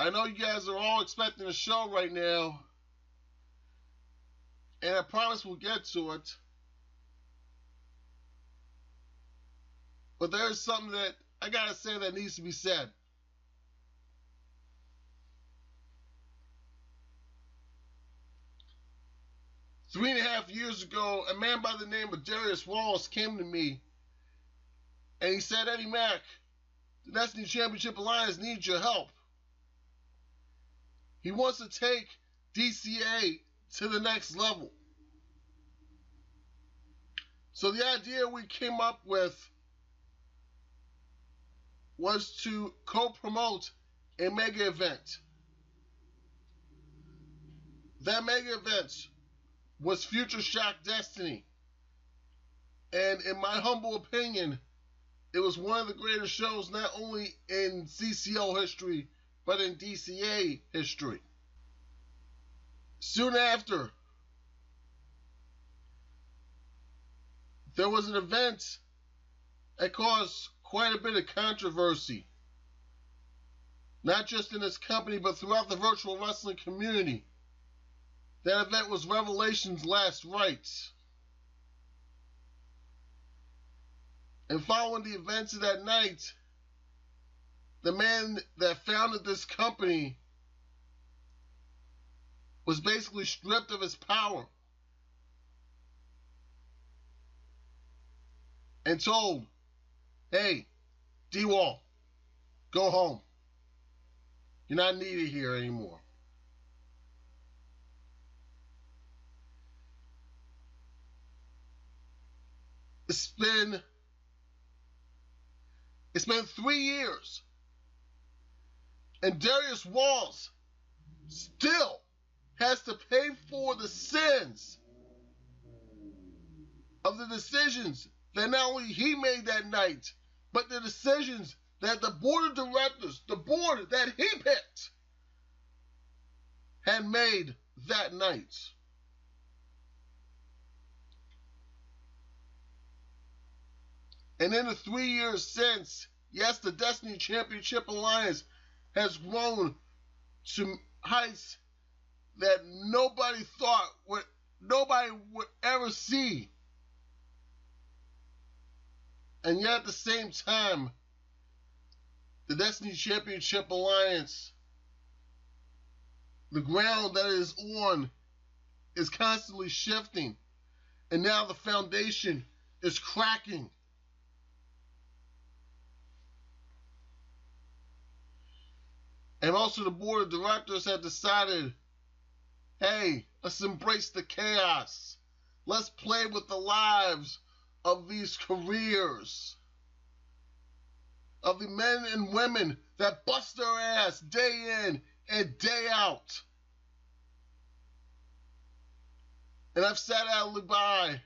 I know you guys are all expecting a show right now, and I promise we'll get to it. But there's something that I gotta say that needs to be said. Three and a half years ago, a man by the name of Darius Wallace came to me, and he said, Eddie Mack, the Destiny Championship Alliance needs your help. He wants to take DCA to the next level. So the idea we came up with was to co-promote a mega event. That mega event was Future Shock Destiny. And in my humble opinion, it was one of the greatest shows not only in CCO history, but in DCA history. Soon after, there was an event that caused quite a bit of controversy. Not just in this company, but throughout the virtual wrestling community. That event was Revelation's Last Rites. And following the events of that night, the man that founded this company was basically stripped of his power and told, hey, D-Wall, go home. You're not needed here anymore. It's been 3 years, and Darius Wallace still has to pay for the sins of the decisions that not only he made that night, but the decisions that the board of directors, the board that he picked, had made that night. And in the 3 years since, yes, the Destiny Championship Alliance has grown to heights that nobody would ever see. And yet at the same time, the Destiny Championship Alliance, the ground that it is on, is constantly shifting. And now the foundation is cracking. And also the board of directors have decided, hey, let's embrace the chaos. Let's play with the lives of these careers, of the men and women that bust their ass day in and day out. And I've sat idly by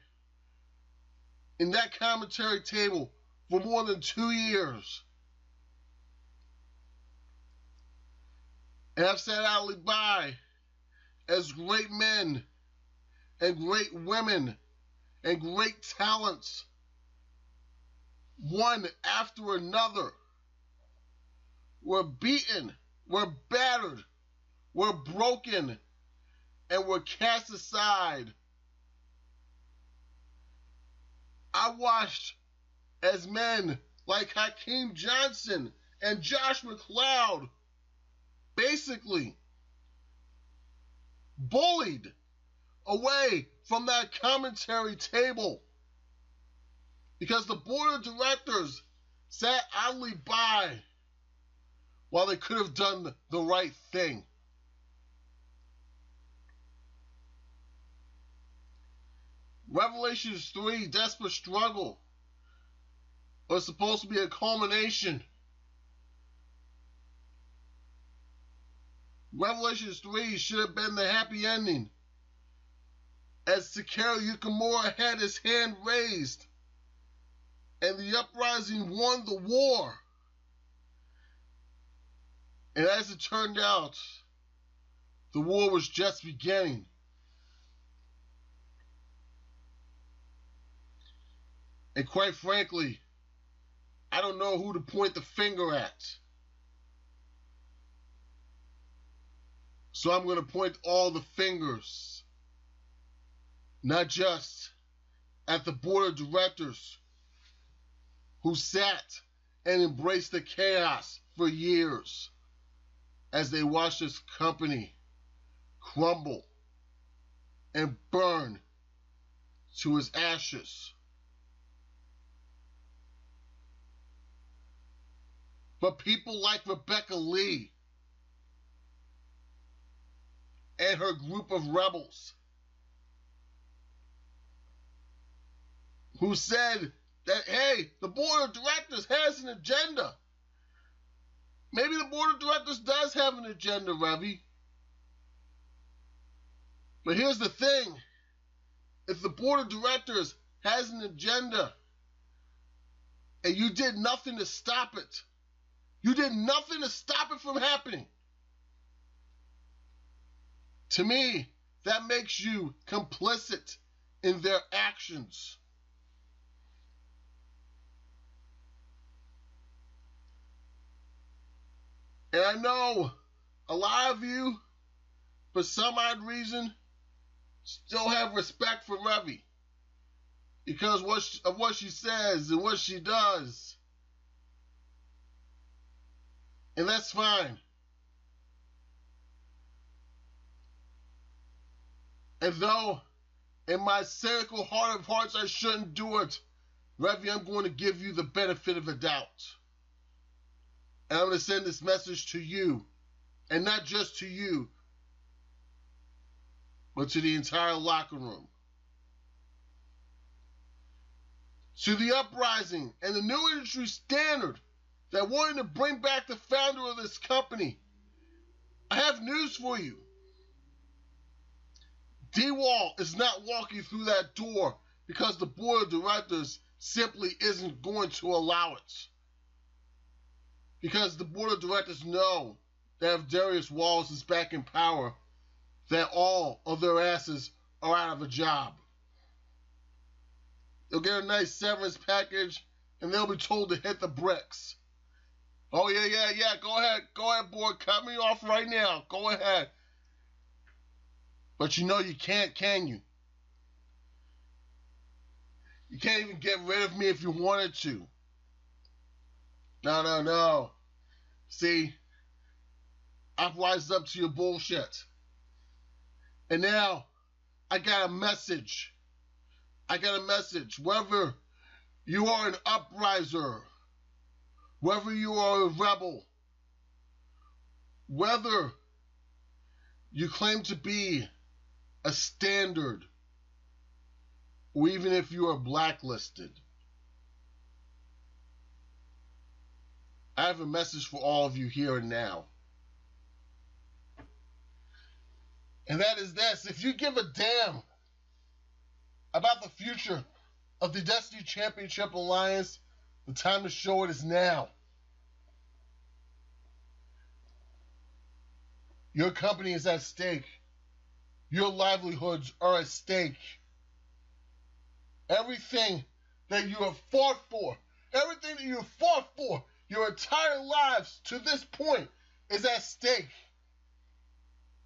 in that commentary table for more than 2 years. And I've sat idly by as great men and great women and great talents, one after another, were beaten, were battered, were broken, and were cast aside. I watched as men like Hakeem Johnson and Josh McLeod basically bullied away from that commentary table because the board of directors sat idly by while they could have done the right thing. Revelations 3, Desperate Struggle, was supposed to be a culmination. Revelations 3 should have been the happy ending, as Takeru Yukimura had his hand raised and the Uprising won the war. And as it turned out, the war was just beginning. And quite frankly, I don't know who to point the finger at. So I'm going to point all the fingers, not just at the board of directors who sat and embraced the chaos for years as they watched this company crumble and burn to its ashes. But people like Rebecca Lee and her group of rebels who said that, hey, the board of directors has an agenda. Maybe the board of directors does have an agenda, Revy. But here's the thing. If the board of directors has an agenda and you did nothing to stop it, you did nothing to stop it from happening, to me, that makes you complicit in their actions. And I know a lot of you, for some odd reason, still have respect for Revy because of what she says and what she does. And that's fine. And though in my cynical heart of hearts I shouldn't do it, Revy, I'm going to give you the benefit of the doubt. And I'm going to send this message to you, and not just to you, but to the entire locker room. To the Uprising and the new industry standard that wanted to bring back the founder of this company, I have news for you. D-Wall is not walking through that door because the board of directors simply isn't going to allow it. Because the board of directors know that if Darius Walls is back in power, that all of their asses are out of a job. They'll get a nice severance package and they'll be told to hit the bricks. Oh, yeah. Go ahead, board. Cut me off right now. Go ahead. But you know you can't, can you? You can't even get rid of me if you wanted to. No. See, I've wised up to your bullshit. And now, I got a message. Whether you are an upriser, whether you are a rebel, whether you claim to be a standard, or even if you are blacklisted, I have a message for all of you here and now. And that is this: if you give a damn about the future of the Destiny Championship Alliance, the time to show it is now. Your company is at stake. Your livelihoods are at stake. Everything that you have fought for, your entire lives to this point is at stake.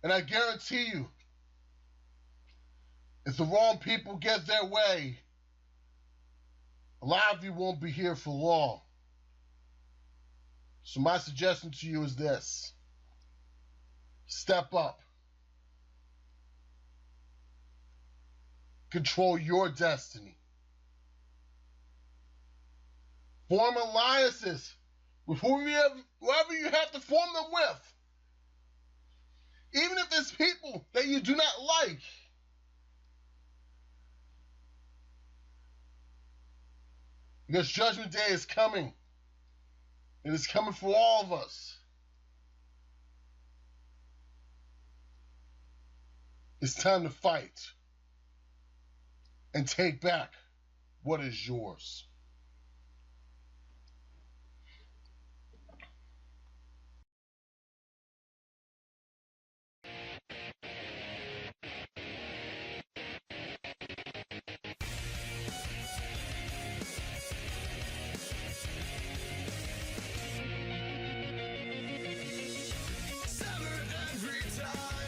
And I guarantee you, if the wrong people get their way, a lot of you won't be here for long. So my suggestion to you is this: step up. Control your destiny. Form alliances with whoever you have to form them with. Even if it's people that you do not like. Because Judgment Day is coming. It is coming for all of us. It's time to fight and take back what is yours. Summer every time.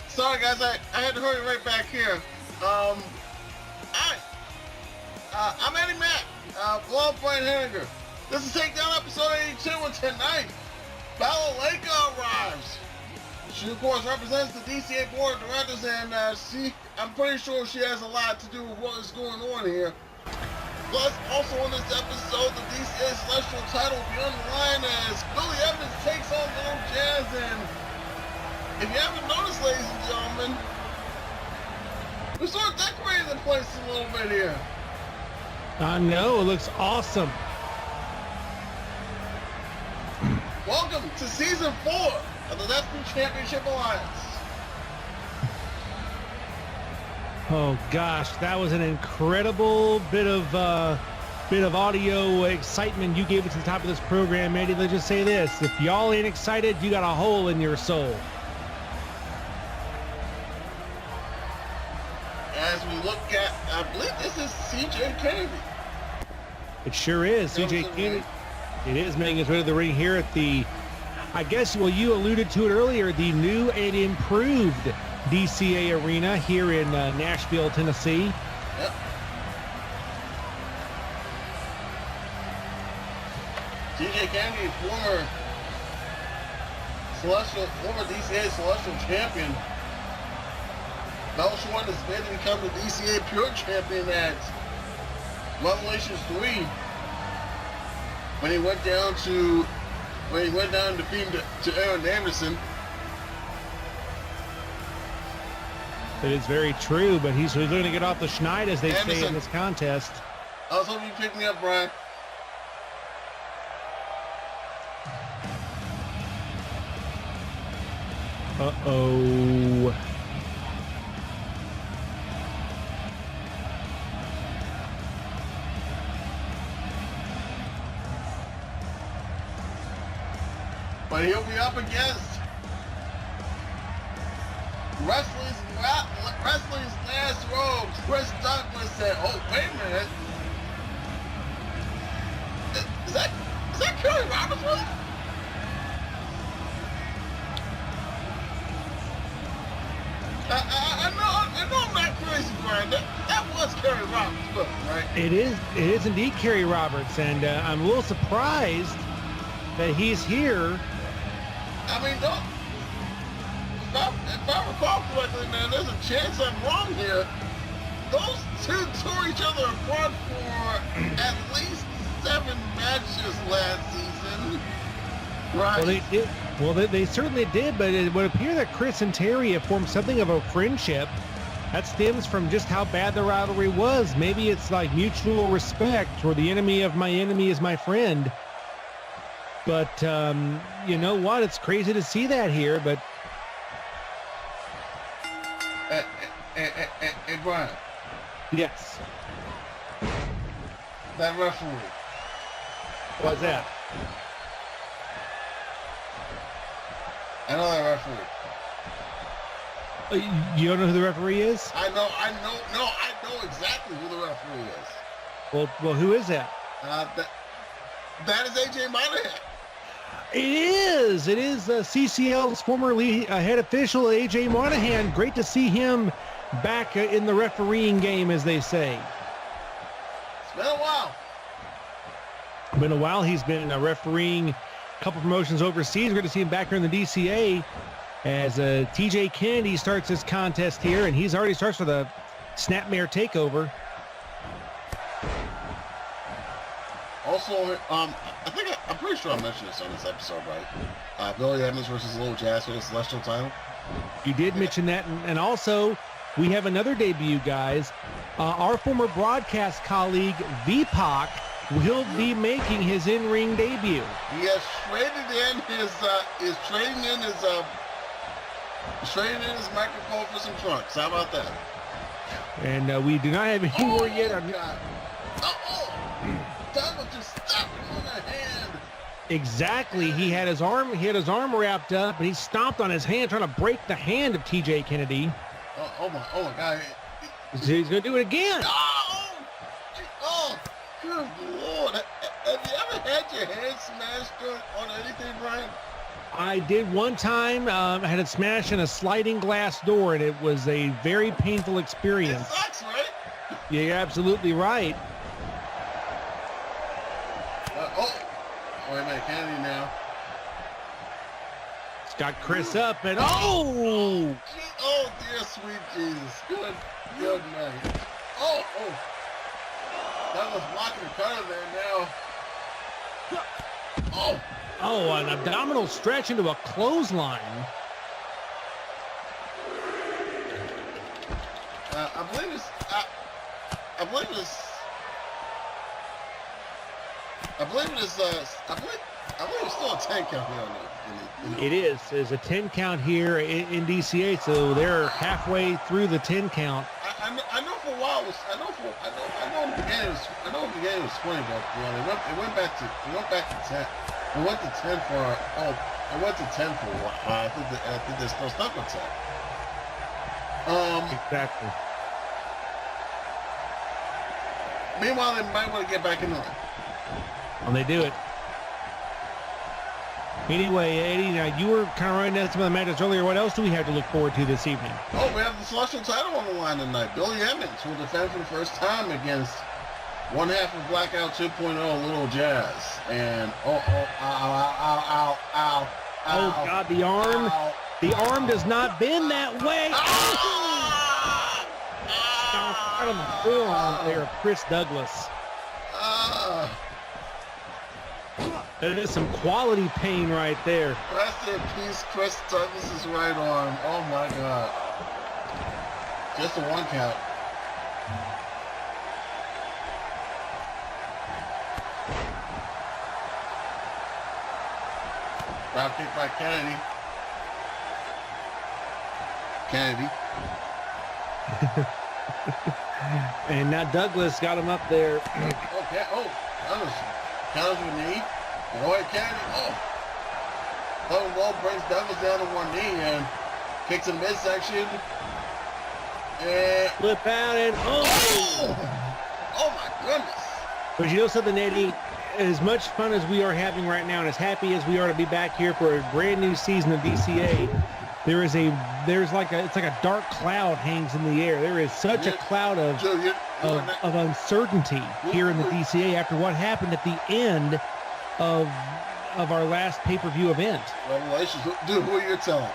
Sorry guys, I had to hurry right back here. I'm Eddie Mack, Blow Brian Henniger. This is Takedown episode 82, and tonight, Balalaika arrives. She, of course, represents the DCA Board of Directors, and I'm pretty sure she has a lot to do with what is going on here. Plus, also on this episode, the DCA Celestial title will be on the line as Billy Edmonds takes on Little Jazz. And if you haven't noticed, ladies and gentlemen, we sort of decorated the place a little bit here. I know, it looks awesome. Welcome to Season 4 of the Wrestling Championship Alliance. Oh gosh, that was an incredible bit of audio excitement you gave it to the top of this program, Eddie. Let's just say this: if y'all ain't excited, you got a hole in your soul. As we look at, I believe this is CJ Kennedy. It sure is. CJ Kennedy. It is making his way to the ring here at the, I guess, well, you alluded to it earlier, the new and improved DCA Arena here in Nashville, Tennessee. Yep. CJ Kennedy, former DCA Celestial Champion. Belcher won his bid to become the DCA Pure Champion at Revelations 3 when he went down and defeated to Aaron Anderson. It is very true, but he's going to get off the schneid, as they say in this contest. I was hoping you picked me up, Brian. Uh-oh. But he'll be up against Wrestling's last robe, Chris Douglas. Said, "Oh, wait a minute, is that Kerry Roberts? Really?" I know I'm not crazy, Brian. That was Kerry Roberts, look, right? It is indeed Kerry Roberts, and I'm a little surprised that he's here. I mean, if I recall correctly, man, there's a chance I'm wrong here. Those two tore each other apart for at least 7 matches last season. Right? Well, they did. Well, they certainly did, but it would appear that Chris and Terry have formed something of a friendship. That stems from just how bad the rivalry was. Maybe it's like mutual respect, or the enemy of my enemy is my friend. But you know what? It's crazy to see that here, but... Hey, Brian. Yes. That referee. What's that? I know that referee. You don't know who the referee is? I know exactly who the referee is. Well, who is that? That is AJ Monahan. It is CCL's former head official, AJ Monahan. Great to see him back in the refereeing game, as they say. It's been a while. Been a while. He's been refereeing a couple promotions overseas. We're going to see him back here in the DCA as TJ Kennedy starts his contest here, and he's already starts with a snapmare takeover. Also, I'm pretty sure I mentioned this on this episode, right? Billy Edmonds versus Little Jazz for the Celestial title. You did mention that, and also we have another debut, guys. Our former broadcast colleague Vpac will be making his in-ring debut. He has traded in his microphone for some trunks. How about that? And we do not have any more yet. Douglas just stopped him on the hand. Exactly. He had his arm wrapped up, and he stomped on his hand, trying to break the hand of TJ Kennedy. Oh my God. He's going to do it again. Oh, good Lord. Have you ever had your hand smashed on anything, Brian? I did one time. I had it smash in a sliding glass door, and it was a very painful experience. It sucks, right? Yeah, you're absolutely right. Wait a minute, Kennedy now. It's got Chris up, and oh! Oh, dear sweet Jesus. Good night. Oh. That was blocking the cutter there now. Oh, an abdominal stretch into a clothesline. I believe it's still a 10 count here. It is. There's a 10 count here in DCA, so they're halfway through the 10 count. I know for a while I know in the beginning it was 20, but it went back to 10. It went to 10 for it went to 10 for a while. I think they're still stuck with 10. Exactly. Meanwhile, they might want to get back into it. Well, they do it. Anyway, Eddie, now you were kind of running down some of the matches earlier. What else do we have to look forward to this evening? Oh, we have the Celestial title on the line tonight. Billy Edmonds will defend for the first time against one half of Blackout 2.0, Little Jazz. And ow. Oh, God, the arm. The arm does not bend that way. Right on the forearm there of Chris Douglas. That is some quality pain right there. Rest in peace, Chris Douglas' right arm. Oh, my God. Just a 1 count. Drop kick by Kennedy. And now Douglas got him up there. Okay. Douglas counters with a knee. And go ahead, Kennedy. Low brings Douglas down to one knee and kicks in midsection. And flip out and oh my goodness. But you know something, Eddie? As much fun as we are having right now, and as happy as we are to be back here for a brand new season of DCA, it's like a dark cloud hangs in the air. There is such a cloud of uncertainty here in the DCA after what happened at the end of our last pay-per-view event. Revelations, dude, who are you telling?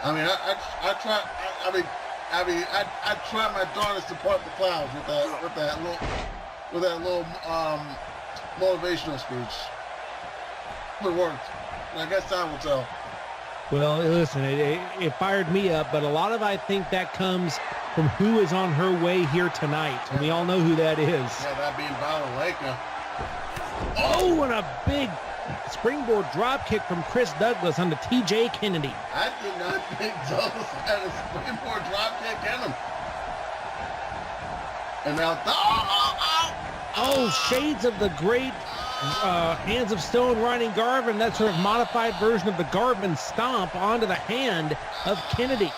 I mean, I try my darndest to part the clouds with that little motivational speech. It worked. I guess time will tell. Well, listen, it fired me up, but a lot of I think that comes from who is on her way here tonight, and we all know who that is. Yeah, that being Balalaika. Oh, and a big springboard drop kick from Chris Douglas onto TJ Kennedy. I did not think Douglas had a springboard drop kick in him. And now, shades of the great Hands of Stone riding Garvin, that sort of modified version of the Garvin stomp onto the hand of Kennedy.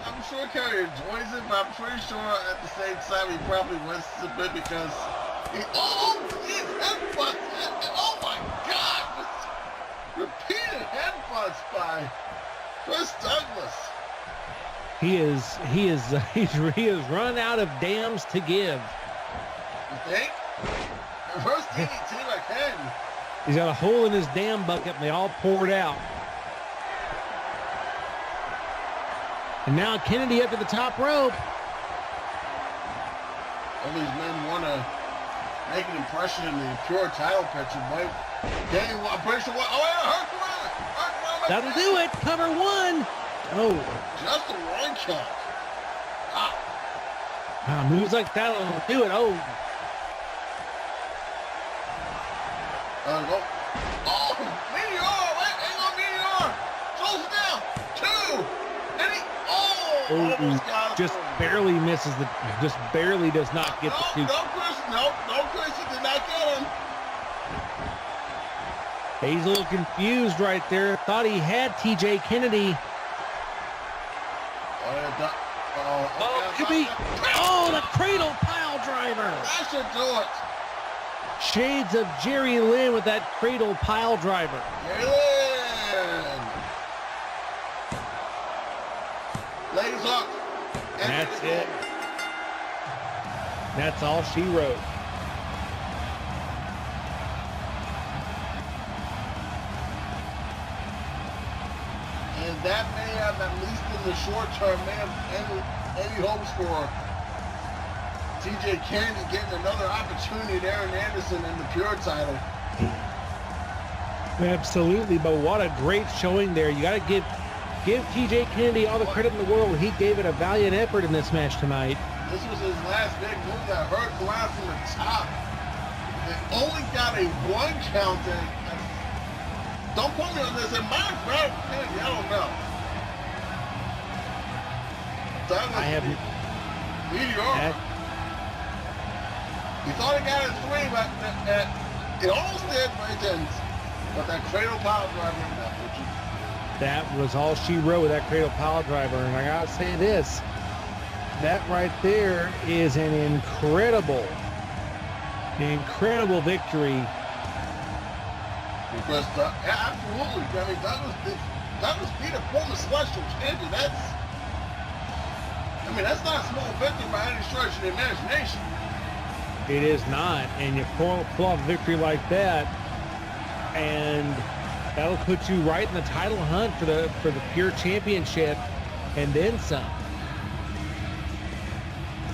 I'm sure Kerry enjoys it, but I'm pretty sure at the same time he probably wins a bit because headbutts! Oh my God! Repeated headbutts by Chris Douglas. He's run out of dams to give. You think? Reverse DDT by Kennedy. He's got a hole in his dam bucket and they all poured out. And now Kennedy up to the top rope. All these men want to make an impression in the pure title picture, but Kennedy, I'm pretty sure. Hurt That'll do it. Cover one. Oh. Just a 1 count. Moves like that'll do it. Oh. Meteor! Wait, hang on, Meteor! Close it down! 2! And he... Just barely misses the... Just barely does not get the 2. No, Chris, he did not get him. He's a little confused right there. Thought he had TJ Kennedy. Oh, could be. Oh, the cradle pile driver. That should do it. Shades of Jerry Lynn with that cradle pile driver. Jerry Lynn. Ladies hook. That's it. That's all she wrote. And that may have, at least in the short term, may have any hopes for TJ Kennedy getting another opportunity at Aaron Anderson in the pure title. Absolutely, but what a great showing there. You got to give TJ Kennedy all the credit in the world. He gave it a valiant effort in this match tonight. This was his last big move that hurt ground from the top. They only got a 1 count in. Don't quote me on this. It might have been Kennedy. I don't know. I have meteor. He thought he got it 3, but it almost did, but it didn't. But that cradle pile driver, that was all she wrote with that cradle pile driver. And I gotta say this, that right there is an incredible victory. Because absolutely, I mean that was beat a former celestial champion. That's not a small victory by any stretch of the imagination. It is not, and you pull off a victory like that, and that'll put you right in the title hunt for the pure championship, and then some.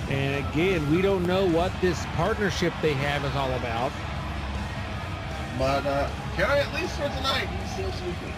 And again, we don't know what this partnership they have is all about. But Kerry, at least for tonight, he seems to be pleased.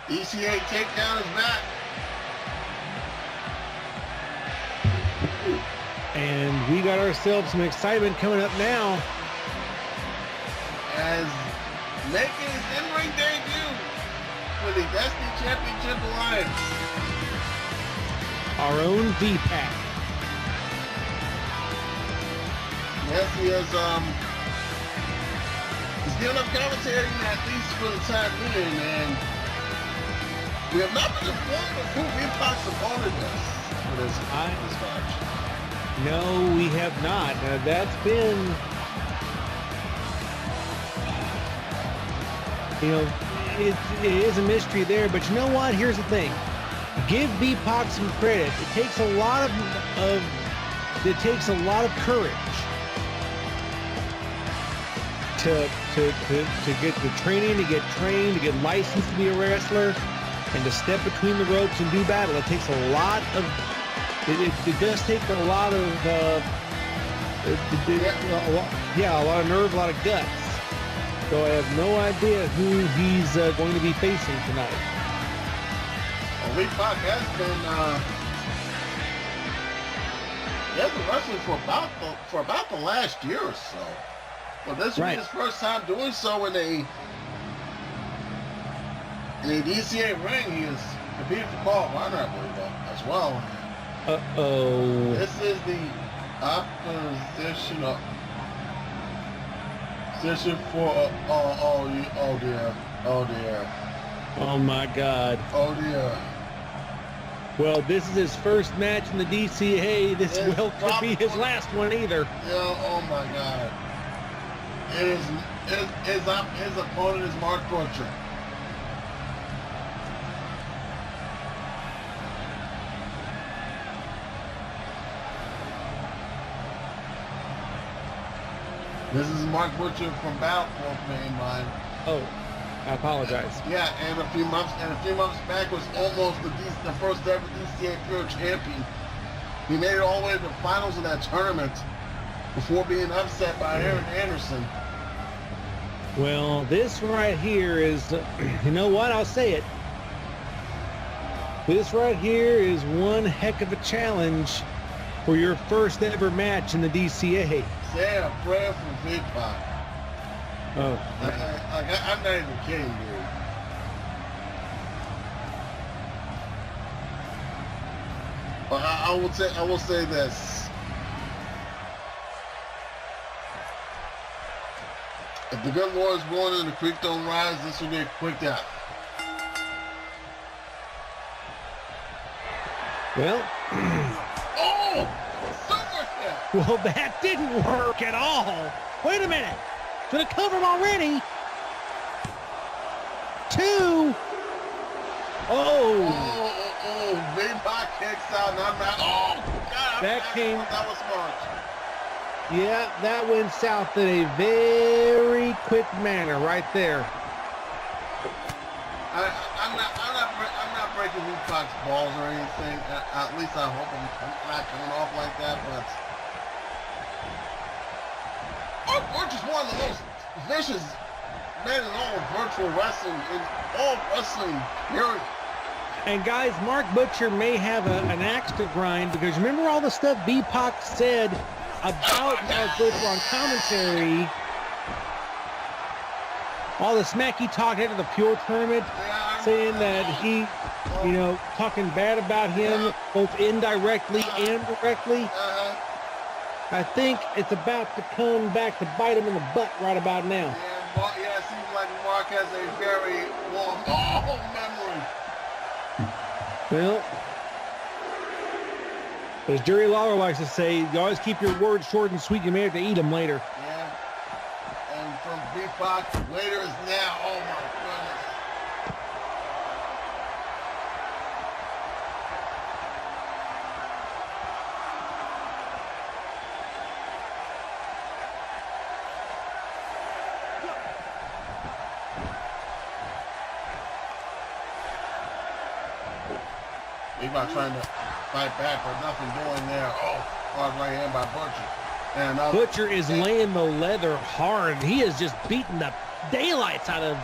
DCA Takedown is back. And we got ourselves some excitement coming up now. As making his in-ring debut for the Destiny Championship Alliance. Our own V-Pack. Yes, he is, he's giving up commentary at least for the time being, and we have not been informed of who V-Pac's opponent is for this match. No, we have not. That's been, it is a mystery there, but you know what? Here's the thing. Give V-Pac some credit. It takes a lot of courage to get the training, to get trained, to get licensed to be a wrestler, and to step between the ropes and do battle. It takes a lot of, it does take a lot of, a lot of nerve, a lot of guts. So I have no idea who he's going to be facing tonight. Well, V-Pac has been, has been wrestling for about the last year or so. But this will be his first time doing so in a DCA ring. He has competed for Call of Honor, I believe, as well. This is the position for oh dear. Oh my God. Oh dear. Well, this is his first match in the DCA. This could be his last one either. Yeah, oh my God. His opponent is Mark Butcher. This is Mark Butcher from Battle fame, mine. Oh, I apologize. Yeah, and a few months back was almost the first ever DCA World Champion. He made it all the way to the finals of that tournament before being upset by Aaron Anderson. Well, this right here is, you know what? I'll say it. This right here is one heck of a challenge for your first ever match in the DCA. Say a prayer for Big Pop. Oh, I'm not even kidding, dude. But I will say this. If the good Lord is willing and the creek don't rise, this will be a quick death. well. Oh! Super kick! Well, that didn't work at all. Wait a minute. Gonna cover him already. 2. Oh. Big-Bot kicks out, and I'm not. Oh, God. That was smart. Yeah, that went south in a very quick manner right there. I'm not breaking Big-Bot's balls or anything. At least I hope I'm not coming off like that, but. We're just one of the most vicious men in all of virtual wrestling, in all wrestling, period. And guys, Mark Butcher may have an axe to grind, because remember all the stuff B-Pac said about Mark Butcher on commentary? All the smack he talked after the Pure tournament, saying that he, talking bad about him, both indirectly and directly. I think it's about to come back to bite him in the butt right about now. Yeah, it seems like Mark has a very long memory. Well, as Jerry Lawler likes to say, you always keep your words short and sweet. You may have to eat them later. Yeah. And from Big-Bot, later is now. Oh, my goodness. Big-Bot trying to fight back, but nothing doing there. Oh, hard right hand by Butcher. And Butcher is laying the leather hard. He is just beating the daylights out of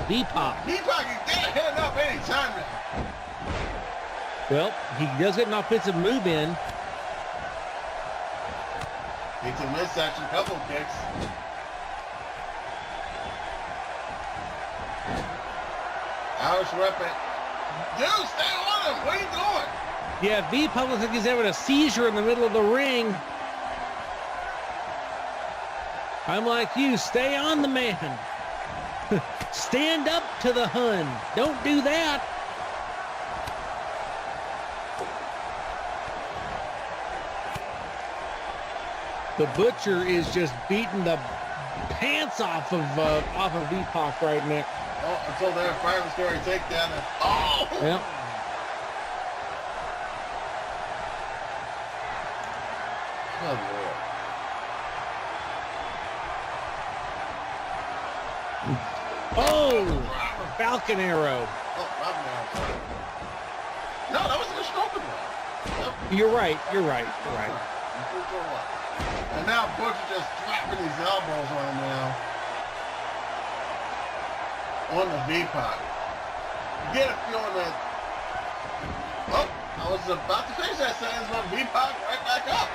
B-Pop. B-Pop can get a hand up anytime now. Well, he does get an offensive move in. Gets a midsection, couple of kicks. Irish weapon. Dude, stay on him. What are you doing? Yeah, B-Pop looks like he's having a seizure in the middle of the ring. I'm like you. Stay on the man. Stand up to the Hun. Don't do that. The Butcher is just beating the pants off of B-Pop right now. Oh, until their fire scary takedown. Oh! Yep. Good Lord. Oh! Falcon arrow. Oh, Falcon arrow. No, that wasn't a stroke of that. You're right. And now Butcher just slapping his elbows on him now. On the V-Pop. You get a feeling that, I was about to finish that sentence, but V-Pop right back up.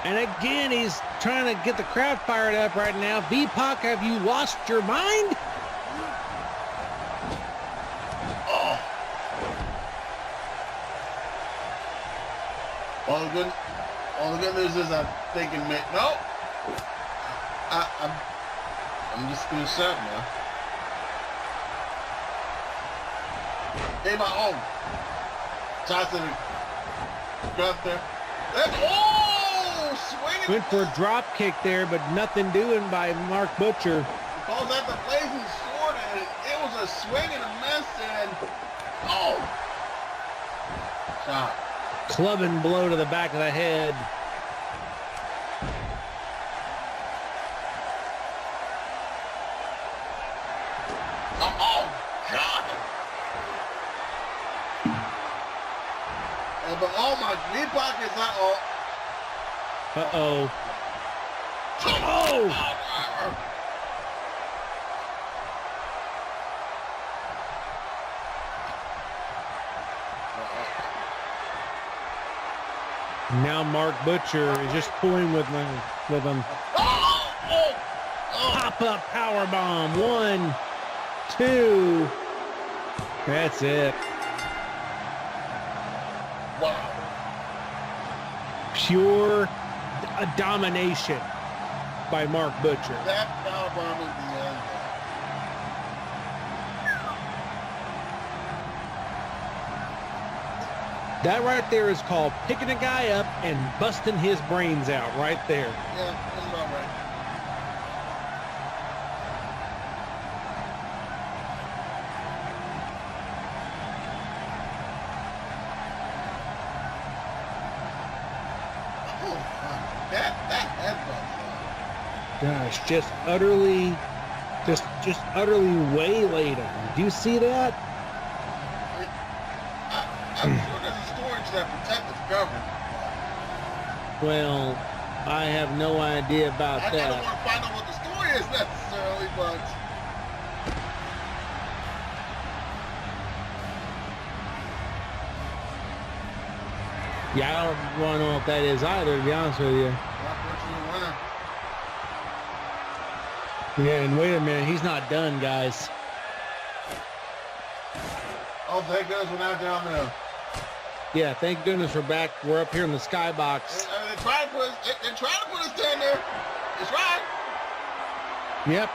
And again, he's trying to get the crowd fired up right now. V-Pac, have you lost your mind? Oh. All the good news is I'm thinking, no. I'm just gonna shut now. Hey, my own. Johnson got there. Swinging. Went for a drop kick there, but nothing doing by Mark Butcher. He calls that the blazing sword, and it was a swing and a miss, and shot. Clubbing blow to the back of the head. Oh, God. But my knee pocket is not. Uh-oh. Oh! Now Mark Butcher is just toying with him. Pop-up powerbomb. 1, 2. That's it. Wow. Pure domination by Mark Butcher. That powerbomb at the end. That right there is called picking a guy up and busting his brains out right there. Yeah, that's about right. That headbutt. Gosh, just utterly waylaid him. Do you see that? I'm sure there's a storage that protective cover. Well, I have no idea about I that. don't want to find out what the story is necessarily, but yeah, I don't want to know what that is either, to be honest with you. Yeah, and wait a minute, he's not done, guys. Oh, thank goodness we're not down there. Yeah, thank goodness we're back. We're up here in the skybox. They're trying to put us down there. It's right. Yep.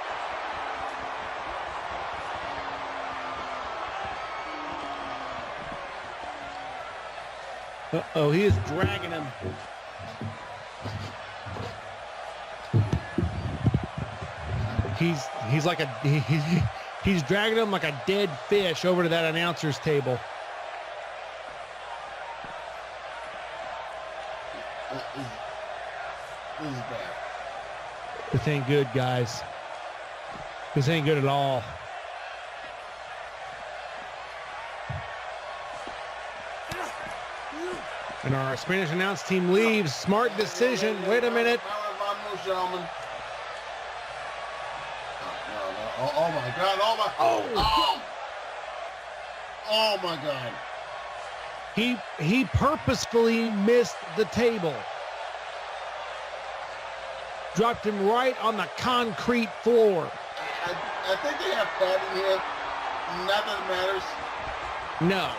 Uh-oh, he is dragging him. He's like he's dragging him like a dead fish over to that announcer's table. This is bad. This ain't good, guys. This ain't good at all. And our Spanish announce team leaves. Smart decision. Wait a minute. Oh my God! Oh my God! He purposefully missed the table. Dropped him right on the concrete floor. I think they have padding here. Not that it matters. No.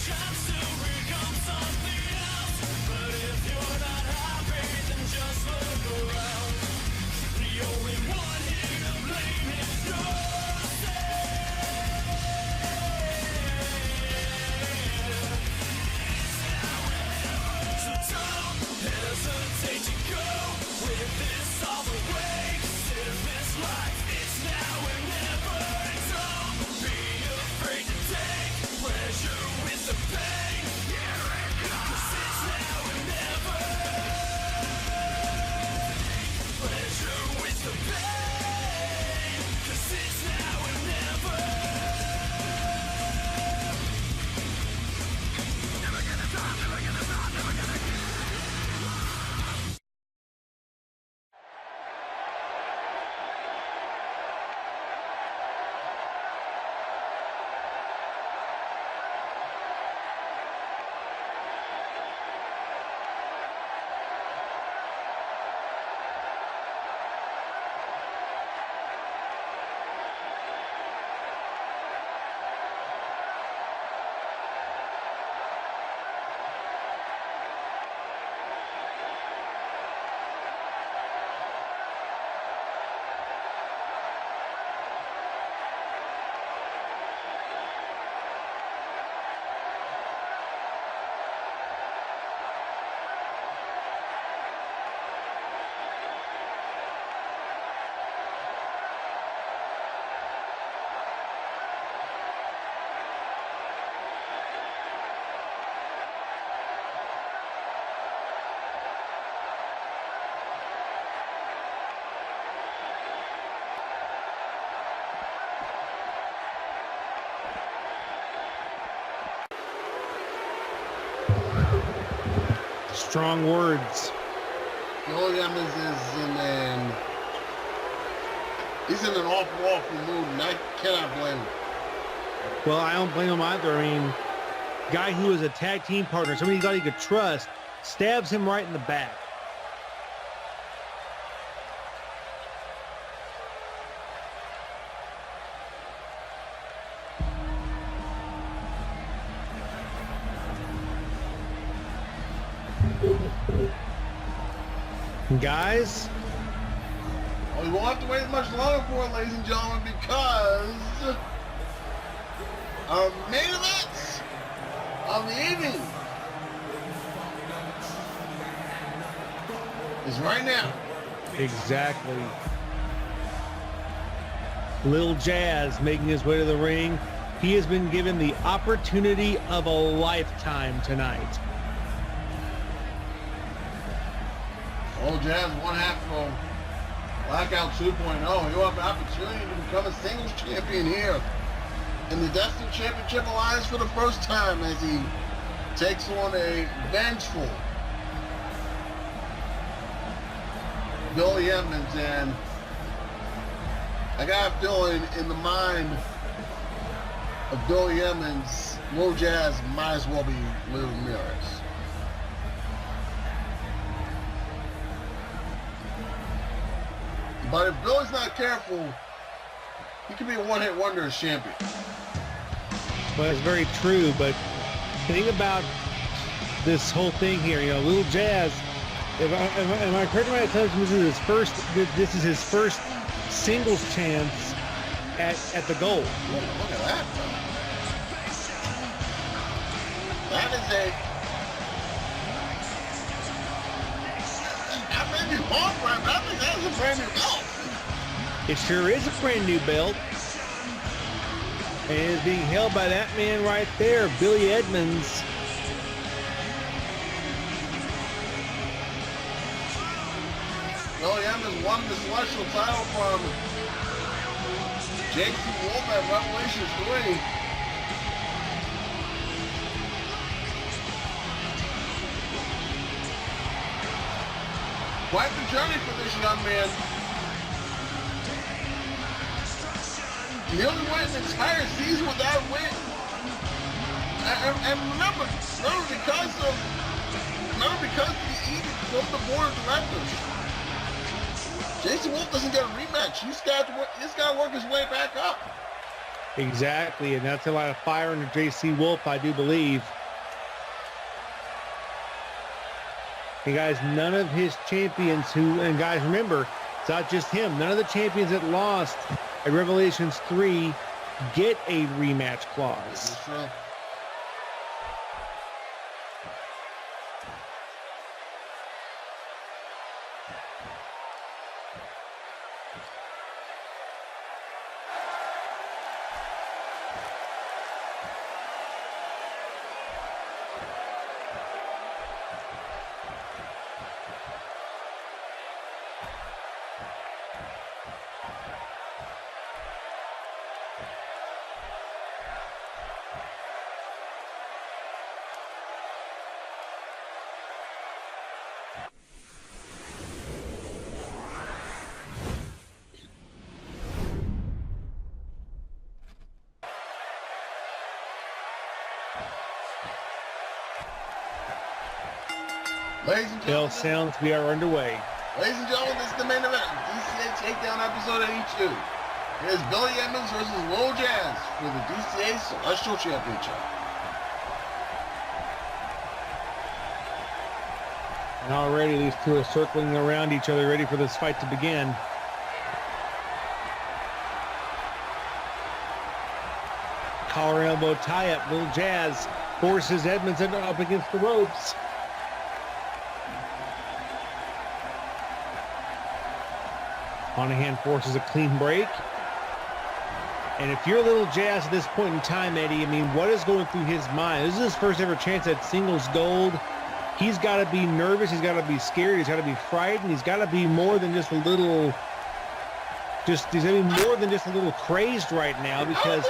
Chance to Strong words. Billy Edmonds he's in an awful mood, and I cannot blame him. Well, I don't blame him either. I mean, guy who was a tag team partner, somebody he thought he could trust, stabs him right in the back. Guys, well, we won't have to wait much longer for it, ladies and gentlemen, because our main event of the evening is right now. Exactly. Lil Jazz making his way to the ring. He has been given the opportunity of a lifetime tonight. Lil Jazz, one half of Blackout 2.0. He'll have an opportunity to become a singles champion here in the Destiny Championship Alliance for the first time as he takes on a vengeful Billy Edmonds. And I got a feeling in the mind of Billy Edmonds, Lil Jazz might as well be Lil Ramirez. But if Billy's not careful, he could be a one-hit wonder as champion. Well, that's very true, but think about this whole thing here. You know, Lil Jazz, am I correct when I tell you this is his first singles chance at the gold. Look at that. That is I may be wrong, but I think that is a brand new belt. It sure is a brand new belt. And it is being held by that man right there, Billy Edmonds. Billy Edmonds won the Celestial title from JC Wolf at Revelation 3. Quite the journey for this young man. He only went an entire season without a win. And remember because he from the board of directors, Jason Wolf doesn't get a rematch. He's got to work his way back up. Exactly, and that's a lot of fire under JC Wolf, I do believe. And guys, none of his champions and guys, remember, it's not just him. None of the champions that lost at Revelations 3 get a rematch clause. That's true. Ladies and Bell gentlemen, sounds, we are underway. Ladies and gentlemen, this is the main event. DCA Takedown episode 82. It is Billy Edmonds versus Lil Jazz for the DCA Celestial Championship. And already these two are circling around each other, ready for this fight to begin. Collar elbow tie-up. Lil Jazz forces Edmonds up against the ropes. Monahan forces a clean break. And if you're Lil Jazz at this point in time, Eddie, I mean, what is going through his mind? This is his first ever chance at singles gold. He's got to be nervous. He's got to be scared. He's got to be frightened. He's got to be more than just a little, he's got to be more than just a little crazed right now because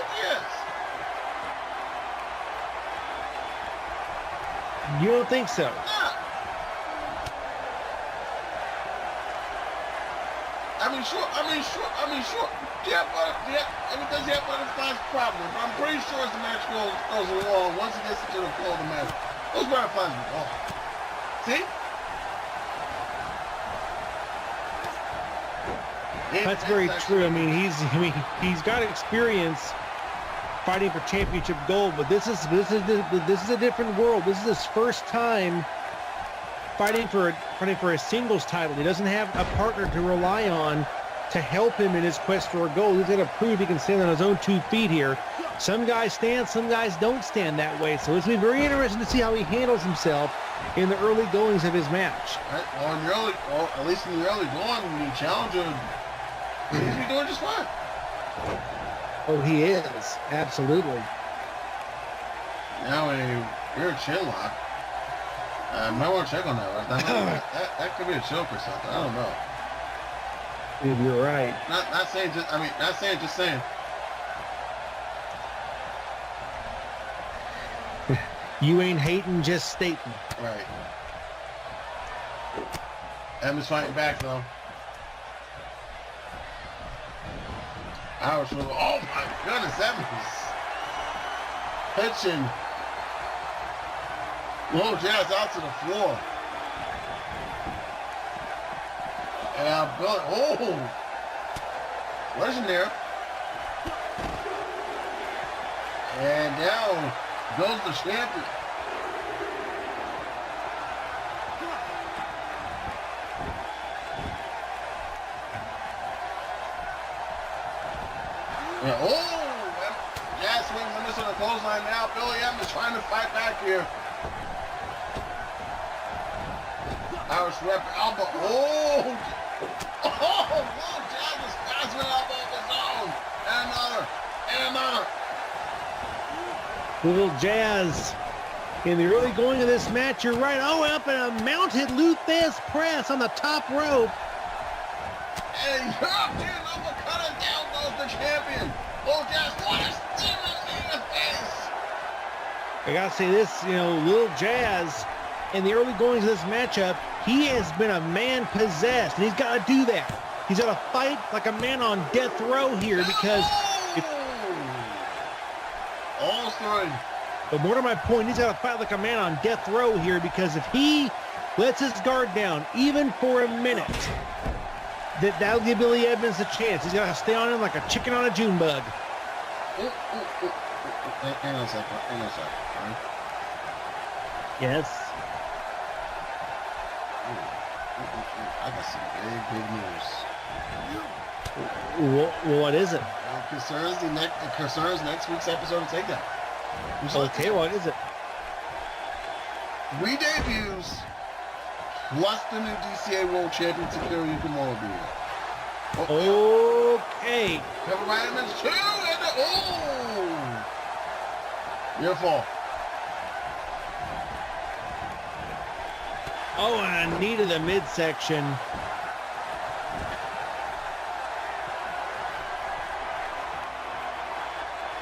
you don't think so? Yeah. sure. Yeah, does he have butterflies? Probably. But I'm pretty sure as the match goes along, once it gets into the flow of the match, those butterflies will go. See? That's very true. I mean, he's got experience fighting for championship gold, but this is a different world. This is his first time fighting for a singles title. He doesn't have a partner to rely on to help him in his quest for a gold. He's got to prove he can stand on his own 2 feet here. Some guys stand, some guys don't stand that way. So it's going to be very interesting to see how he handles himself in the early goings of his match. Right. Well, at least in the early going, the challenger, he's doing just fine. Oh, he is. Absolutely. Now a weird chin lock. I might want to check on that. Right? That could be a choke or something. I don't know. Dude, you're right. Not saying. Just saying. You ain't hating, just stating. Right. Emma's fighting back though. Irish Revy. Oh my goodness, Evans pitching. Low Jazz out to the floor. And Billy, legendary. And down goes the champion. Jazz swings and misses on the clothesline now. Billy Edmonds trying to fight back here. Irish rep elbow. Jazz is passing an elbow of his own. And another. Little Jazz in the early going of this match. You're right. Oh, up in a mounted Luthez press on the top rope. And European uppercut, and down goes the champion. Jazz, what a steaming in the face. I gotta say this, Little Jazz in the early goings of this matchup, he has been a man possessed, and he's got to do that. He's got to fight like a man on death row here because all three. But more to my point, he's got to fight like a man on death row here because if he lets his guard down even for a minute, that'll give Billy Edmonds a chance. He's got to stay on him like a chicken on a June bug. Hang on a second. Right? Yes. I got some big news. Well, what is it? It concerns next week's episode of Takedown. Okay, what is it? 3 debuts plus the new DCA World Champion Takeru Yukimura will be here. Okay. Cover Vitamins 2 and your fault. Oh, and a knee to the midsection.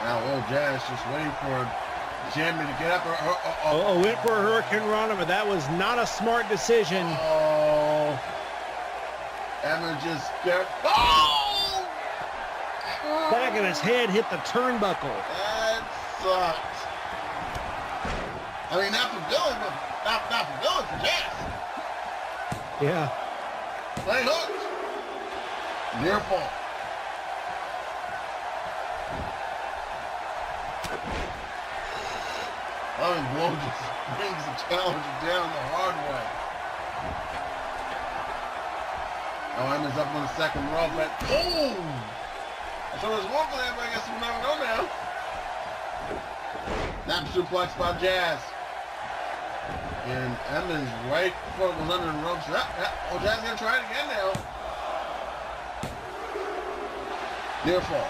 Now, Little Jazz just waiting for Jamie to get up. Went for a Hurricane Rana, but that was not a smart decision. Emma just get. Back of his head hit the turnbuckle. That sucked. I mean, not for Billy, but not for Billy, for Jazz. Yeah. Play hooked. Near fall. Blow just brings the challenger down the hard way. Emma's up on the second rope. So there's one for that, but I guess we'll never know now. Snap suplex by Jazz. And Emma's right foot was under the ropes. Jazz gonna try it again now. Near fall.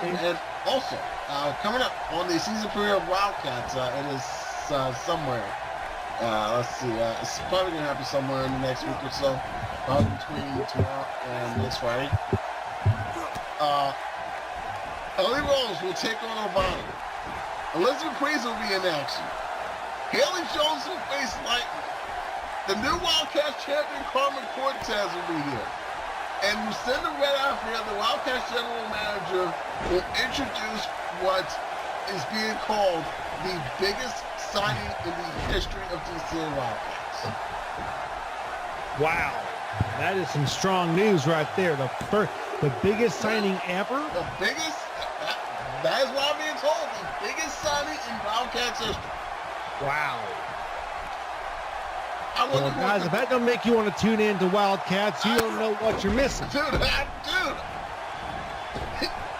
And also, coming up on the season premiere of Wildcats, it is somewhere. Let's see. It's probably going to happen somewhere in the next week or so, between tomorrow and this Friday. Ellie Rose will take on Ovana. Elizabeth Priest will be in action. Haley Jones will face Lightning. The new Wildcats champion, Carmen Cortez, will be here. And Lucinda Red out here, the Wildcats general manager, will introduce what is being called the biggest signing in the history of DCA Wildcats. Wow. That is some strong news right there. The biggest signing ever? The biggest, that is what I'm being told, the biggest signing in Wildcats history. Wow. Well, guys, if that don't make you want to tune in to Wildcats, you don't know what you're missing. Dude.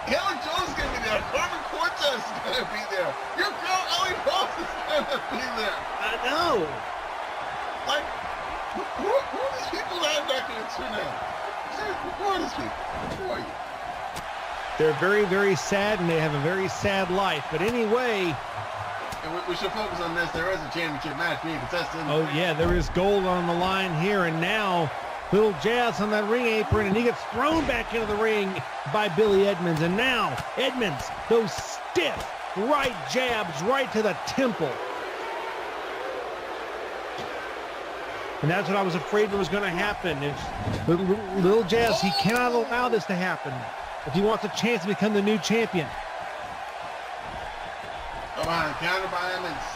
Helen Jones is going to be there. Carmen Cortez is going to be there. Your girl, Ellie Rose, is going to be there. I know. Like, who are these people that I'm not going to tune in? Who are these people? Who are you? They're very, very sad, and they have a very sad life. But anyway... We should focus on this. There is a championship match being contested. Oh, yeah, there is gold on the line here. And now, Little Jazz on that ring apron, and he gets thrown back into the ring by Billy Edmonds. And now, Edmonds, those stiff right jabs right to the temple. And that's what I was afraid was going to happen. If Little Jazz, he cannot allow this to happen if he wants a chance to become the new champion. Come on, counter by Edmonds.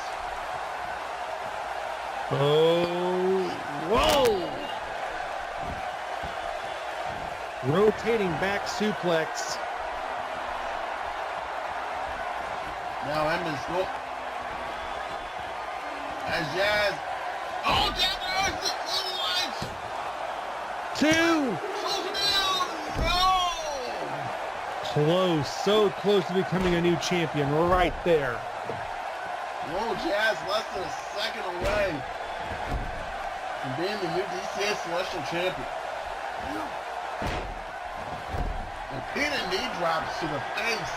Oh, whoa! Rotating back suplex. Now Edmonds, look. As Jazz. Oh, down there, little lights. 2. No! Close, so close to becoming a new champion, right there. Whoa, Jazz less than a second away from being the new DCA Celestial Champion. Repeated knee drops to the face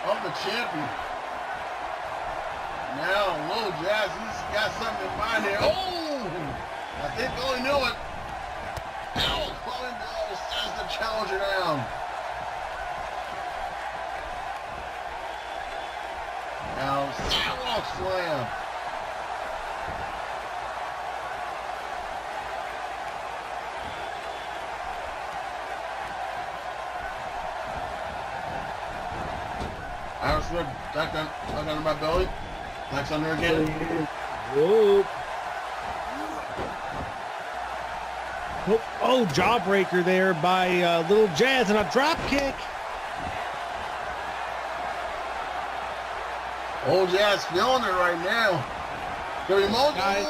of the champion. Now, Little Jazz, he's got something in mind here. Oh! I think Billy knew it. Now, Chloe Blow sends the challenger down. Now, sidewalk slam. Irish whip, back under my belly. Next under again. Whoa. Oh, jawbreaker there by Little Jazz and a drop kick. Old Jazz feeling it right now. Gonna be multiple.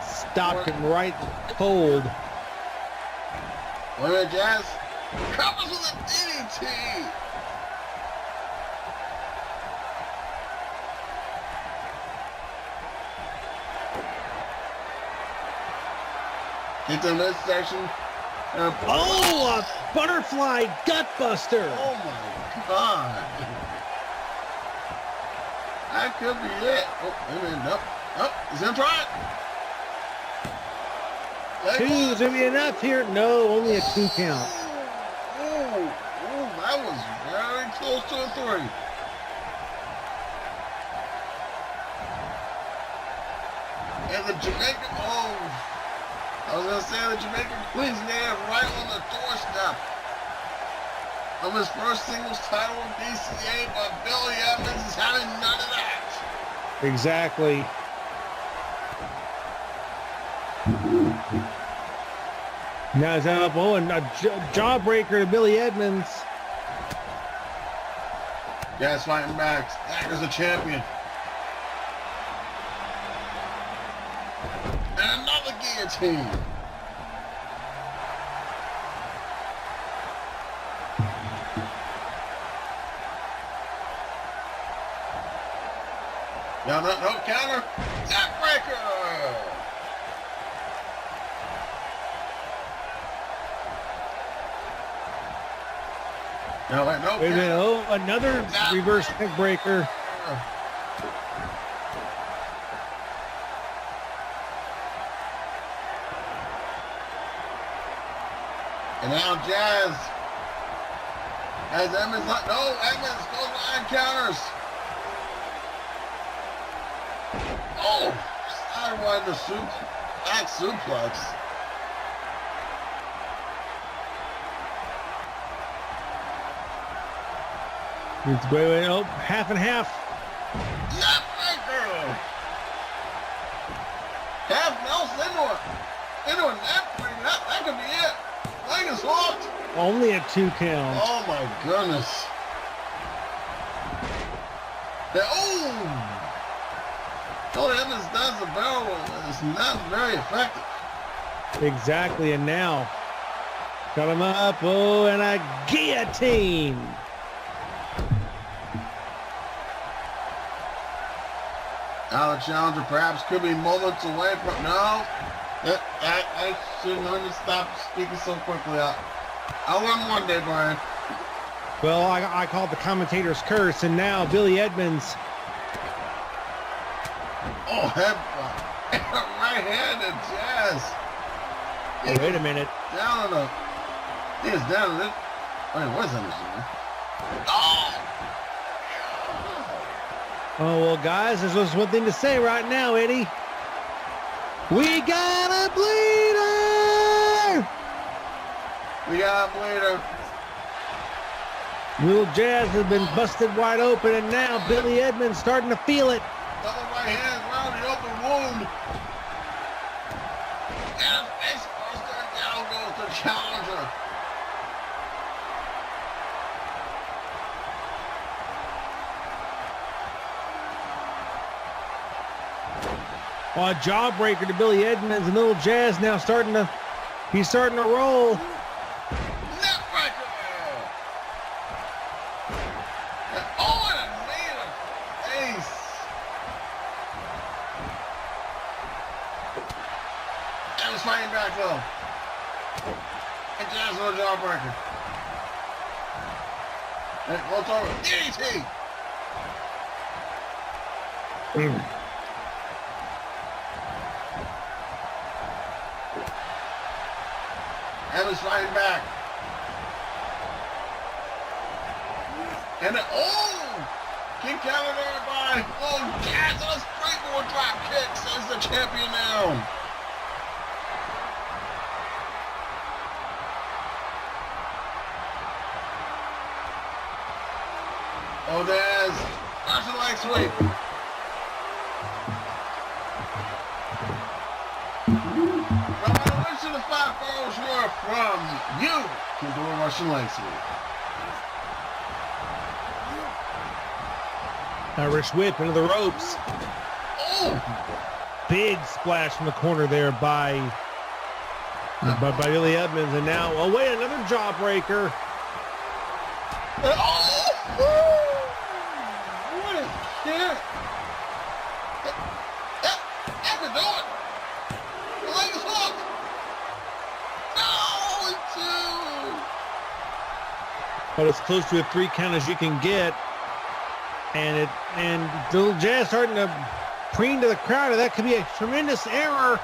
Stopped him right cold. Wait a minute, Jazz. Covers with a DDT. Get to the midsection. Oh, a butterfly gutbuster. Oh my God. That could be it. Oh, wait a minute. Nope. Nope. He's gonna try it. Two's gonna be enough here. No, only a 2 count. Oh, that was very close to a 3. And the Jamaican, I was gonna say the Jamaican Queen's there right on the doorstep of his first singles title in DCA, but Billy Edmonds is having none of that. Exactly. Now he's up. Oh, and a jawbreaker to Billy Edmonds. Jazz fighting back. Dagger's the champion. And another guillotine. No counter. Neckbreaker. No, wait a minute. Oh, another reverse neckbreaker. And now Jazz has Edmonds. No, Edmonds goes behind counters. Oh, sidewinder back suplex. Wait, oh, half and half. Left breaker. Half Nelson into a net breaker. That could be it. Leg is hooked. Only a 2 count. Oh my goodness. Billy Edmonds does the barrel roll. It's not very effective. Exactly, and now got him up. Oh, and a guillotine. Now the challenger perhaps could be moments away from. No, I shouldn't have to stop speaking so quickly. I'll learn one day, Brian. Well, I called the commentator's curse, and now Billy Edmonds. Oh, right-handed jazz. Oh, wait a minute. Down on the. He is down on it. Wait, what is that machine? Oh! Oh, well, guys, there's just one thing to say right now, Eddie. We got a bleeder! We got a bleeder. Little Jazz has been busted wide open, and now Billy Edmonds starting to feel it. Double right hand around the open wound. And face buster, down goes the challenger. Oh, a jawbreaker to Billy Edmonds, and Little Jazz now starting to roll. Neckbreaker. Oh, and a knee in the face. And it's fighting back though. And Jazz on a jawbreaker. And what's over? DDT. Evans fighting back. And then, keep counting everybody. Oh, Jazz on a springboard drop kick sends the champion down. Oh, Daz, Russian leg sweep. The 5 boroughs were from you can do a Russian leg sweep. Irish whip into the ropes. Oh! Big splash from the corner there by Billy Edmonds, and now, oh wait, another jawbreaker. Oh! What is that? That can do it. The leg is hooked. But it's close to a 3 count as you can get, and Little Jazz starting to preen to the crowd, and that could be a tremendous error.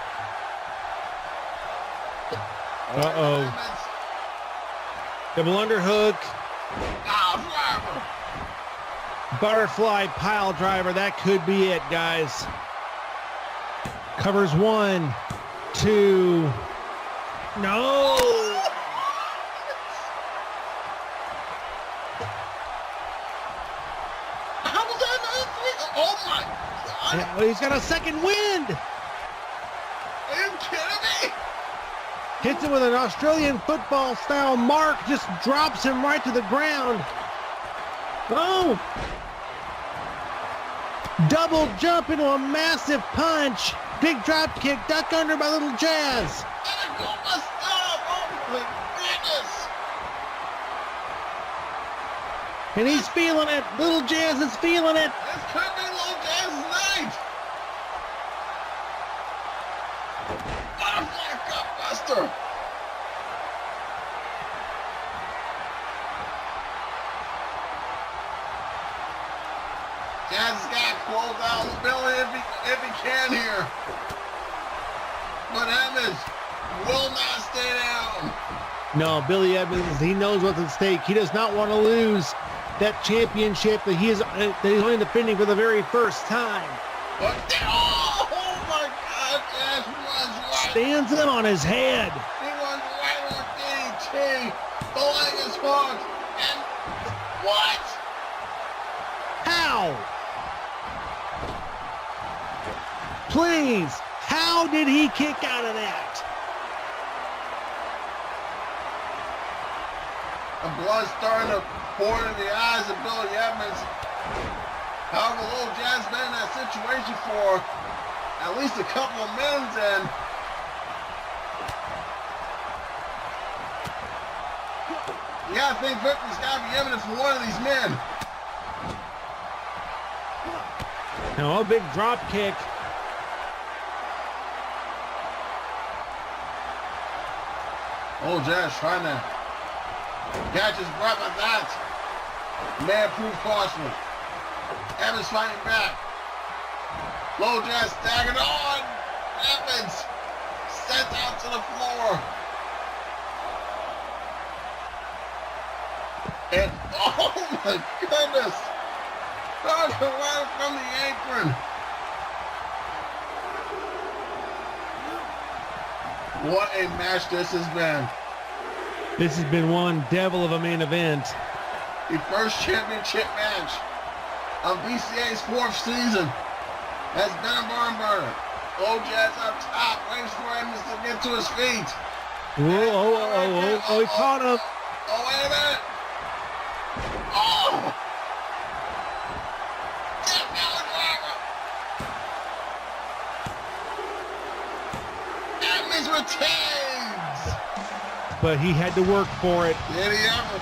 Double underhook. Butterfly pile driver. That could be it, guys. Covers 1, 2. No. Oh my God! Yeah, he's got a second wind. Are you kidding me? Hits him with an Australian football style mark, just drops him right to the ground. Oh! Double jump into a massive punch. Big drop kick, duck under by Little Jazz. Oh my goodness! And he's feeling it. Little Jazz is feeling it. This could be Little Jazz's night. Butterfly gutbuster. Jazz has got to close out Billy if he can here. But Edmonds will not stay down. No, Billy Edmonds, he knows what's at stake. He does not want to lose that championship that he's only defending for the very first time. But, oh! stands him on his head. He went right on DT. Balalaika's hooked. And what? How? Please, how did he kick out of that? The blood's starting to pour in the eyes of Billy Edmonds. However, Little Jazz been in that situation for at least a couple of minutes, and you gotta think victory's gotta be evident for one of these men. Now a big drop kick. Old Jazz trying to catch his breath at that. Man proved costly. Evans fighting back. Low Jazz staggered on. Evans sent out to the floor. And oh my goodness. Right from the apron. What a match this has been. This has been one devil of a main event. The first championship match of DCA's 4th season has been a barn burner. Low Jazz up top, waits for Edmonds to get to his feet. He caught him. Oh, wait a minute. Oh! Edmonds retains! But he had to work for it. Did he ever?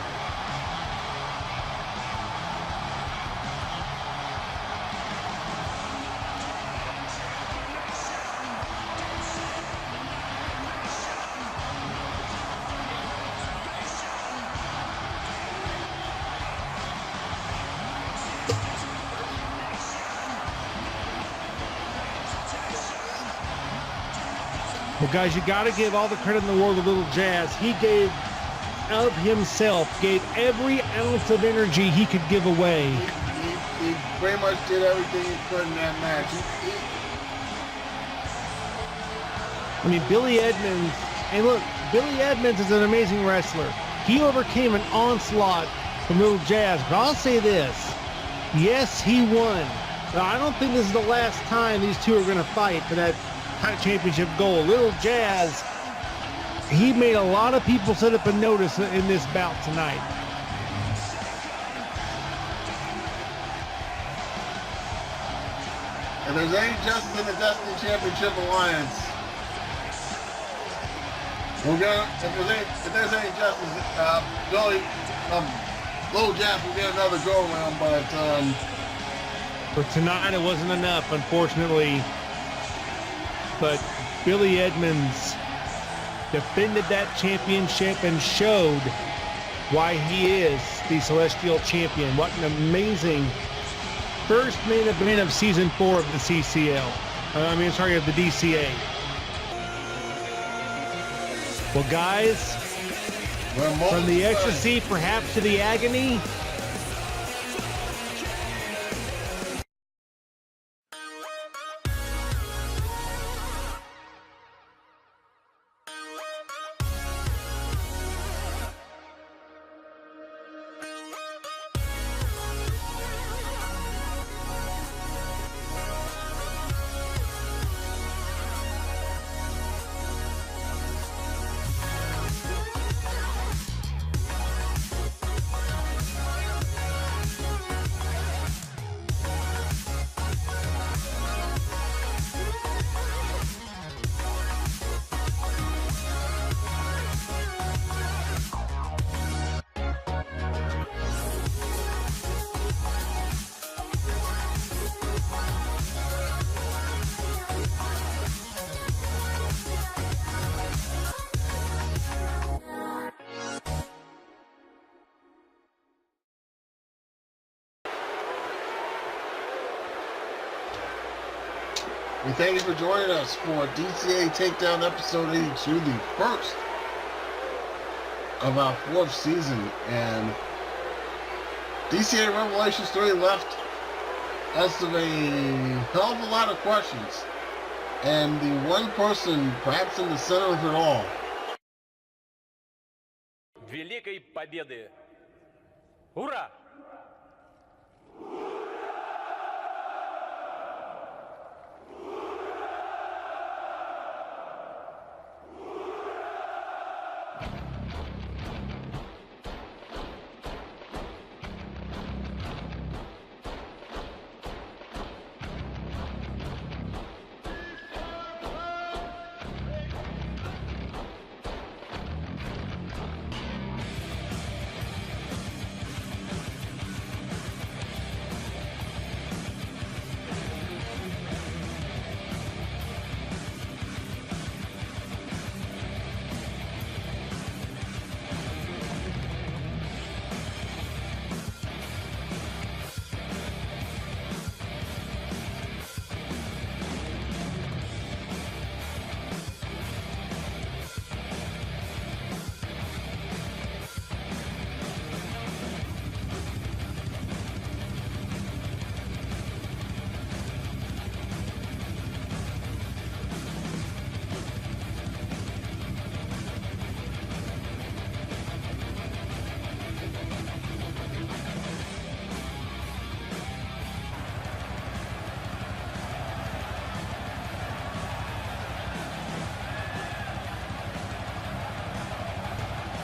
Well, guys, you got to give all the credit in the world to Little Jazz. He gave of himself, gave every ounce of energy he could give away. He pretty much did everything he could in that match. I mean, Billy Edmonds, and look, Billy Edmonds is an amazing wrestler. He overcame an onslaught from Little Jazz, but I'll say this. Yes, he won. But I don't think this is the last time these two are going to fight for that championship goal. Little Jazz, he made a lot of people sit up and notice in this bout tonight. If there's any justice in the Destiny Championship Alliance, if there's any justice, Billy, Little Jazz will get another go around, but for tonight it wasn't enough, unfortunately. But Billy Edmonds defended that championship and showed why he is the Celestial Champion. What an amazing first main event of Season 4 of the CCL. Of the DCA. Well, guys, from the ecstasy perhaps to the agony, we thank you for joining us for DCA Takedown episode 82, the first of our 4th season. And DCA Revelations 3 left us with a hell of a lot of questions. And the one person perhaps in the center of it all. Великой Победы! Ура!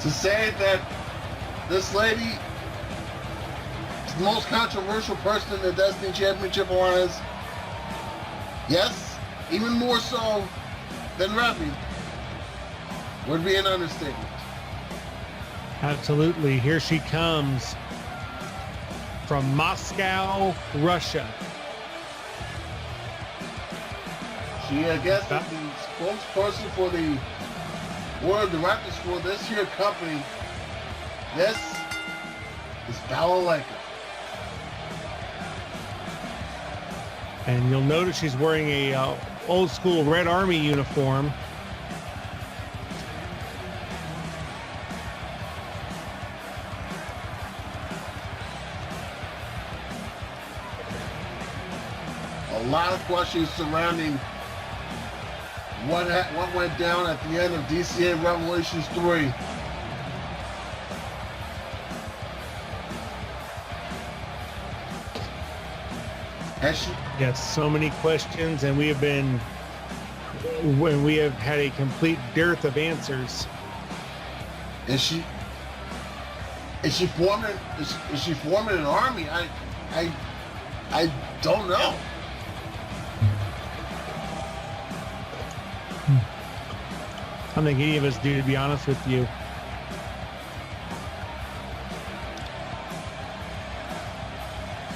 To say that this lady is the most controversial person in the Destiny Championship Alliance, yes, even more so than Revy, would be an understatement. Absolutely. Here she comes from Moscow, Russia. She, I guess, is the spokesperson for the board of directors for this here company. This is Balalaika. And you'll notice she's wearing a old school Red Army uniform. A lot of questions surrounding what went down at the end of DCA Revelations 3. Yes, so many questions, and we have had a complete dearth of answers. Is she forming an army? I don't know. I don't think any of us do, to be honest with you.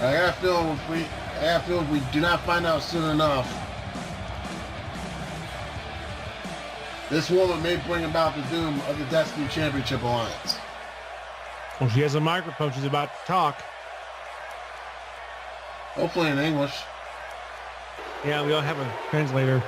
I got a feeling if we do not find out soon enough, this woman may bring about the doom of the Destiny Championship Alliance. Well, she has a microphone. She's about to talk. Hopefully in English. Yeah, we don't have a translator.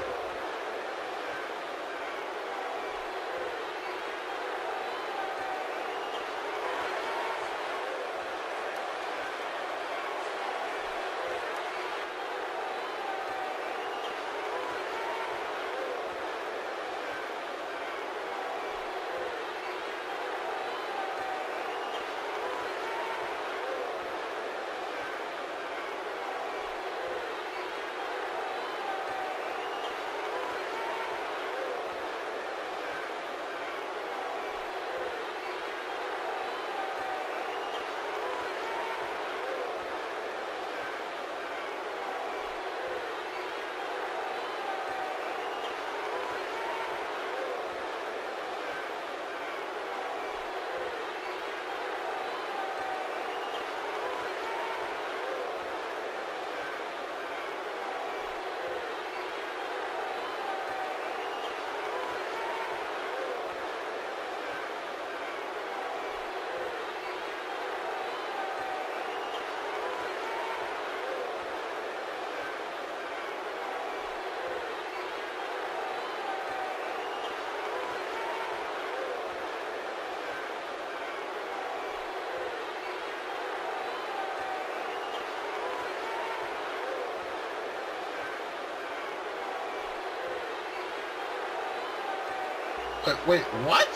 Wait, what?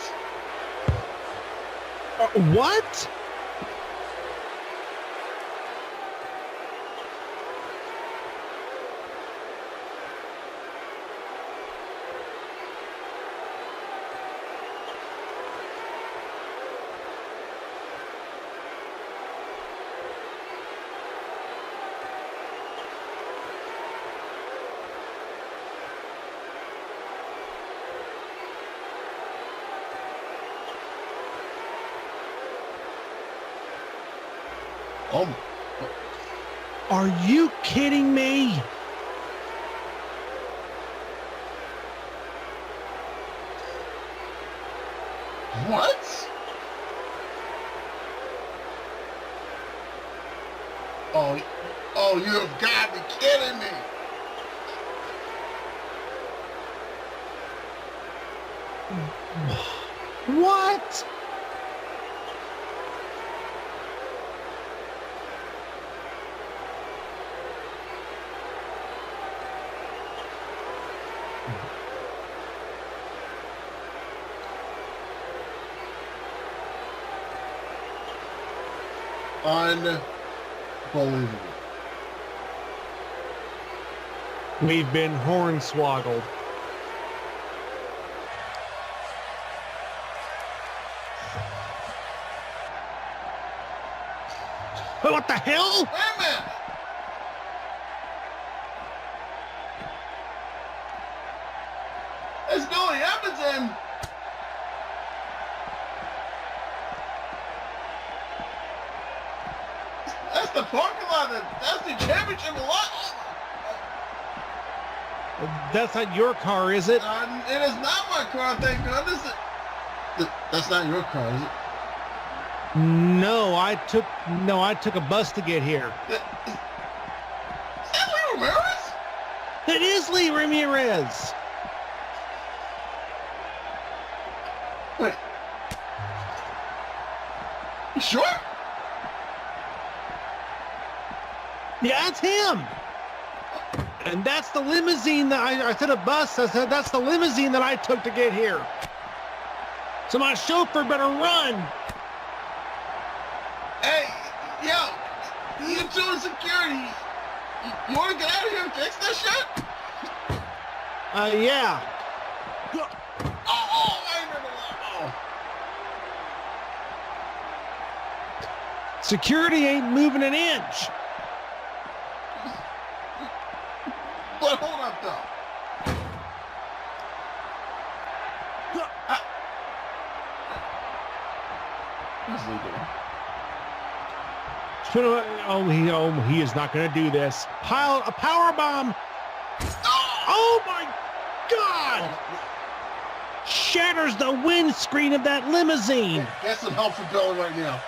What? Oh. Are you kidding me? What? Oh, you have got to be kidding me. What? Unbelievable. We've been hornswoggled. What the hell? Wait a minute. It's Billy Edmonds and that's the parking lot. That's the championship lot. That's not your car, is it? It is not my car, thank goodness. That's not your car, is it? No, I took a bus to get here. Is that Lee Ramirez? It is Lee Ramirez. Wait. You sure? Yeah, it's him. And that's the limousine that I said a bus. I said that's the limousine that I took to get here. So my chauffeur better run. Hey, yo, you two in security. You want to get out of here and fix this shit? Yeah. Oh, I remember that. Security ain't moving an inch. But hold up, though. What's Lee doing? He is not going to do this. A power bomb. Oh my God! Shatters the windscreen of that limousine. Get some help for Billy right now.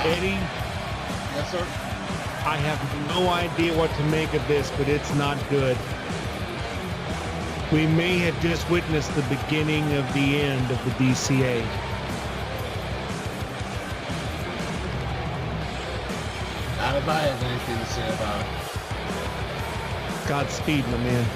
Eddie, Yes, sir. I have no idea what to make of this, but it's not good. We may have just witnessed the beginning of the end of the DCA. Not if I have anything to say about it. Godspeed, my man.